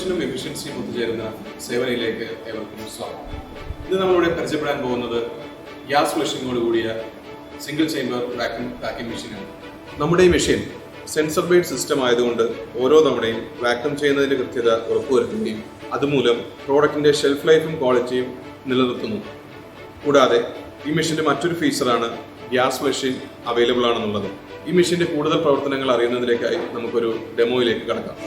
ഇന്നോവേഷനും എഫിഷ്യൻസിയും ഒത്തുചേരുന്ന സേവനയിലേക്ക് ഏവർക്കും സ്വാഗതം. ഇന്ന് നമ്മളിവിടെ പരിചയപ്പെടാൻ പോകുന്നത് ഗ്യാസ് ഫ്ലഷിങ്ങോട് കൂടിയ സിംഗിൾ ചേംബർ വാക്യൂം പാക്കിംഗ് മെഷീനാണ്. നമ്മുടെ ഈ മെഷീൻ സെൻസർ ബേസ്ഡ് സിസ്റ്റം ആയതുകൊണ്ട് ഓരോ തവണയും വാക്യൂം ചെയ്യുന്നതിന്റെ കൃത്യത ഉറപ്പുവരുത്തുകയും അതുമൂലം പ്രോഡക്റ്റിന്റെ ഷെൽഫ് ലൈഫും ക്വാളിറ്റിയും നിലനിർത്തുന്നു. കൂടാതെ ഈ മെഷീന്റെ മറ്റൊരു ഫീച്ചറാണ് ഗ്യാസ് ഫ്ലഷിംഗ് അവൈലബിൾ ആണെന്നുള്ളത്. ഈ മെഷീന്റെ കൂടുതൽ പ്രവർത്തനങ്ങൾ അറിയുന്നതിലേക്കായി നമുക്കൊരു ഡെമോയിലേക്ക് കടക്കാം.